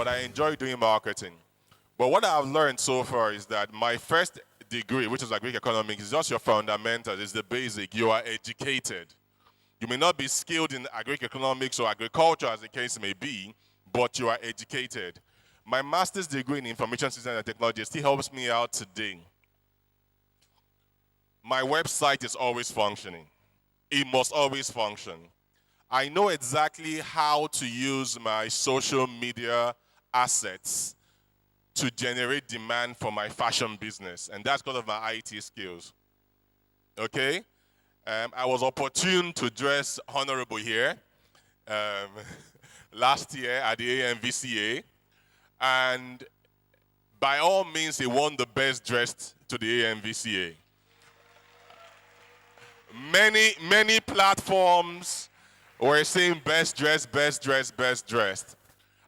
but I enjoy doing marketing. But what I've learned so far is that my first degree, which is agric economics, is just your fundamentals, it's the basic. You are educated. You may not be skilled in agric economics or agriculture, as the case may be, but you are educated. My master's degree in information systems and technology still helps me out today. My website is always functioning. It must always function. I know exactly how to use my social media assets to generate demand for my fashion business, and that's because of my IT skills. Okay? I was opportune to dress honorable here last year at the AMVCA, and by all means, he won the best dressed to the AMVCA. Many platforms were saying best dressed, best dressed, best dressed.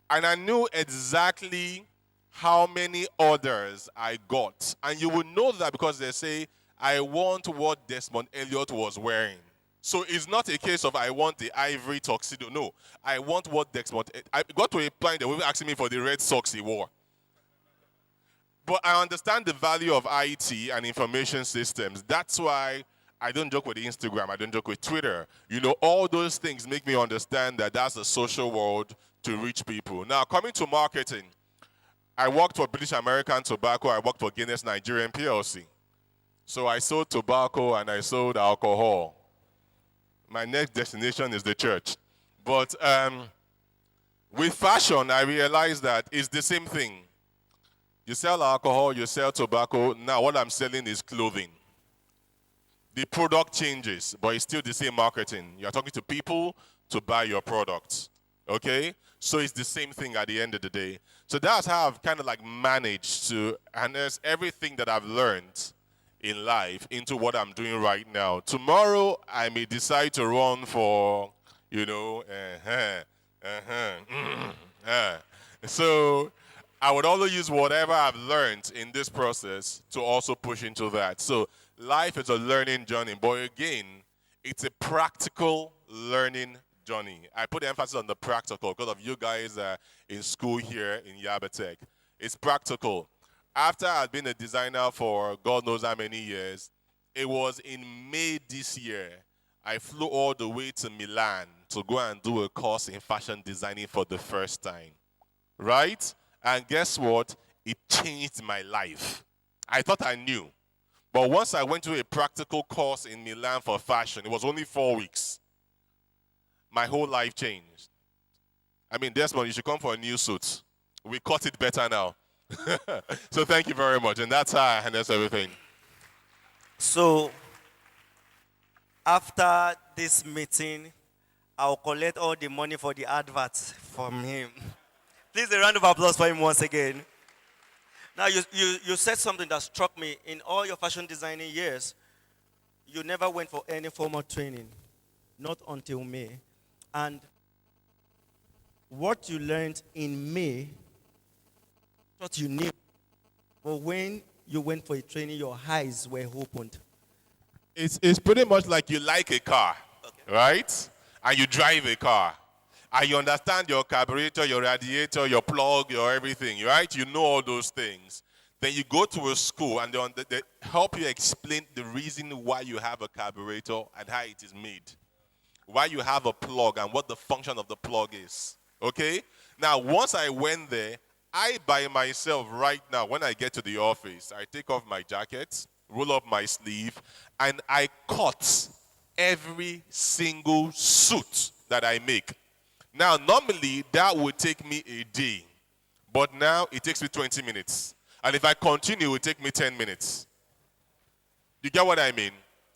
And I knew exactly how many orders I got. And you will know that because they say, I want what Desmond Elliott was wearing. So it's not a case of I want the ivory tuxedo. No, I want what Desmond. I got to a point they were asking me for the red socks he wore. But I understand the value of IT and information systems. That's why I don't joke with Instagram. I don't joke with Twitter. You know, all those things make me understand that that's a social world to reach people. Now, coming to marketing, I worked for British American Tobacco. I worked for Guinness Nigerian PLC. So I sold tobacco and I sold alcohol. My next destination is the church. But with fashion, I realized that it's the same thing. You sell alcohol, you sell tobacco. Now what I'm selling is clothing. The product changes, but it's still the same marketing. You're talking to people to buy your products. Okay? So it's the same thing at the end of the day. So that's how I've kind of like managed to harness everything that I've learned in life into what I'm doing right now. Tomorrow, I may decide to run for, you know, So I would always use whatever I've learned in this process to also push into that. So life is a learning journey, but again, it's a practical learning journey. I put emphasis on the practical because of you guys in school here in YabaTech. It's practical. After I'd been a designer for God knows how many years, it was in May this year, I flew all the way to Milan to go and do a course in fashion designing for the first time. Right? And guess what? It changed my life. I thought I knew. But once I went to a practical course in Milan for fashion, it was only 4 weeks. My whole life changed. I mean, Desmond, you should come for a new suit. We cut it better now. So thank you very much. And that's how I handle everything. So after this meeting, I'll collect all the money for the adverts from him. Please, a round of applause for him once again. Now, you said something that struck me. In all your fashion designing years, you never went for any formal training, not until May. And what you learned in May, what you knew, but when you went for a training, your eyes were opened. It's pretty much like you like a car, okay, right? And you drive a car. And you understand your carburetor, your radiator, your plug, your everything, right? You know all those things. Then you go to a school and they help you explain the reason why you have a carburetor and how it is made. Why you have a plug and what the function of the plug is. Okay? Now, once I went there, I by myself right now, when I get to the office, I take off my jacket, roll up my sleeve, and I cut every single suit that I make. Now, normally, that would take me a day. But now, it takes me 20 minutes. And if I continue, it will take me 10 minutes. You get what I mean?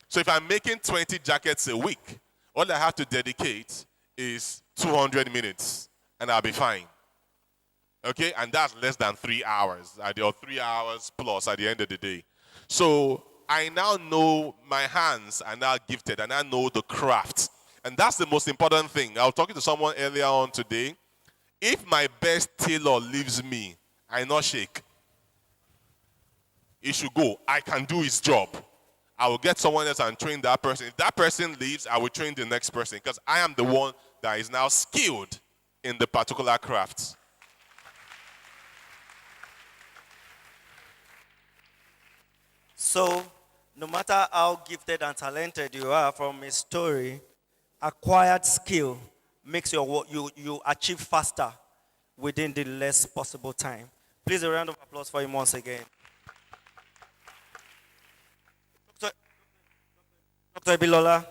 So if I'm making 20 jackets a week, all I have to dedicate is 200 minutes, and I'll be fine. Okay? And that's less than 3 hours, or 3 hours plus at the end of the day. So I now know my hands are now gifted, and I know the craft. And that's the most important thing. I was talking to someone earlier on today. If my best tailor leaves me, I not shake. He should go. I can do his job. I will get someone else and train that person. If that person leaves, I will train the next person because I am the one that is now skilled in the particular craft. So, no matter how gifted and talented you are from a story, acquired skill makes you achieve faster within the less possible time. Please, a round of applause for him once again. Dr. Ebilola,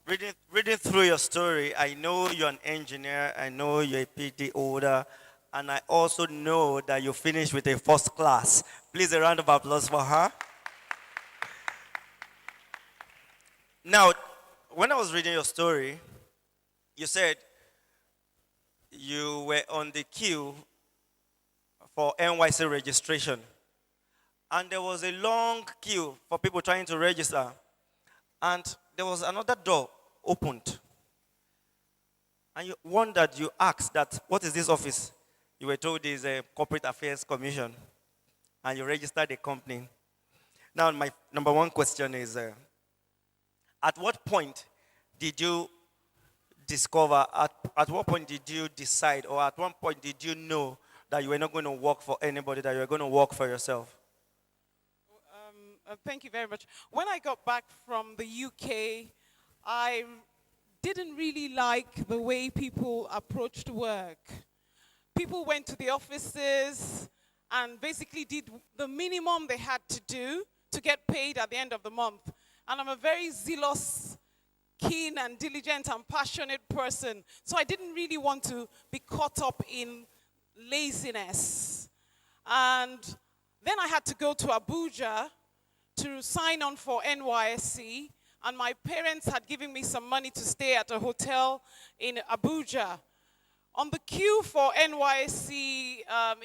reading through your story, I know you're an engineer, I know you're a PhD holder, and I also know that you finished with a first class. Please, a round of applause for her. Now, when I was reading your story, you said you were on the queue for NYC registration. And there was a long queue for people trying to register. And there was another door opened. And you wondered, you asked that, what is this office? You were told it's a Corporate Affairs Commission. And you registered a company. Now, my number one question is, at what point did you discover, at what point did you decide, or at what point did you know that you were not going to work for anybody, that you were going to work for yourself? Thank you very much. When I got back from the UK, I didn't really like the way people approached work. People went to the offices and basically did the minimum they had to do to get paid at the end of the month. And I'm a very zealous, keen and diligent and passionate person. So I didn't really want to be caught up in laziness. And then I had to go to Abuja to sign on for NYSC, and my parents had given me some money to stay at a hotel in Abuja. On the queue for NYSC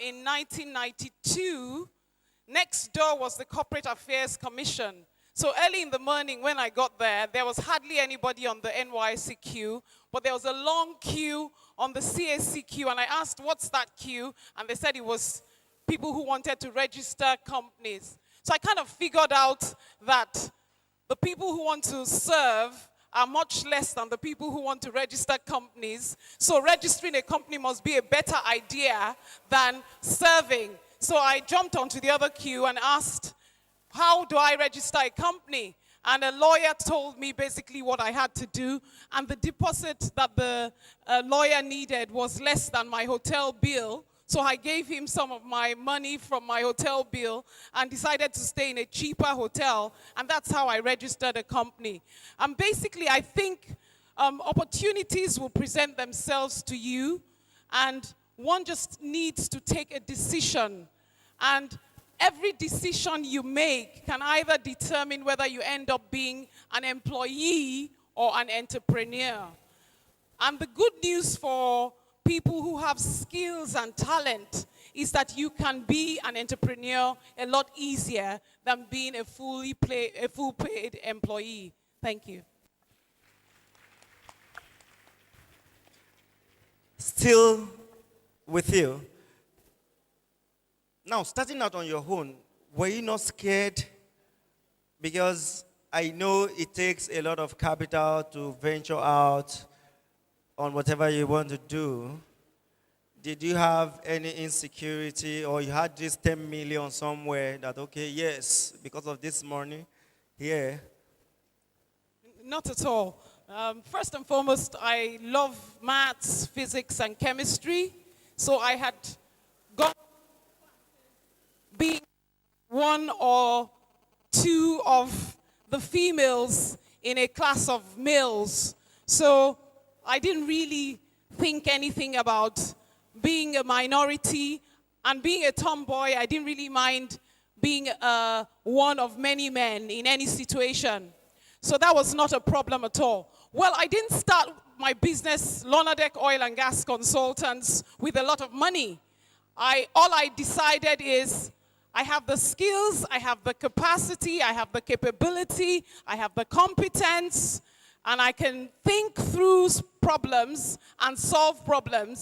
in 1992, next door was the Corporate Affairs Commission. So early in the morning when I got there was hardly anybody on the NYSC queue, but there was a long queue on the CAC queue, and I asked, what's that queue? And they said it was people who wanted to register companies. So I kind of figured out that the people who want to serve are much less than the people who want to register companies. So registering a company must be a better idea than serving. So I jumped onto the other queue and asked, how do I register a company? And a lawyer told me basically what I had to do, and the deposit that the lawyer needed was less than my hotel bill. So I gave him some of my money from my hotel bill and decided to stay in a cheaper hotel, and that's how I registered a company. And basically, I think opportunities will present themselves to you, and one just needs to take a decision. And every decision you make can either determine whether you end up being an employee or an entrepreneur. And the good news for people who have skills and talent is that you can be an entrepreneur a lot easier than being a full-paid employee. Thank you. Still with you. Now, starting out on your own, were you not scared? Because I know it takes a lot of capital to venture out on whatever you want to do. Did you have any insecurity, or you had this 10 million somewhere that, okay, yes, because of this money, here? Not at all. First and foremost, I love maths, physics, and chemistry. So I had got being one or two of the females in a class of males. So I didn't really think anything about being a minority, and being a tomboy, I didn't really mind being one of many men in any situation. So that was not a problem at all. Well, I didn't start my business, Lonadec Oil and Gas Consultants, with a lot of money. All I decided is I have the skills, I have the capacity, I have the capability, I have the competence, and I can think through problems and solve problems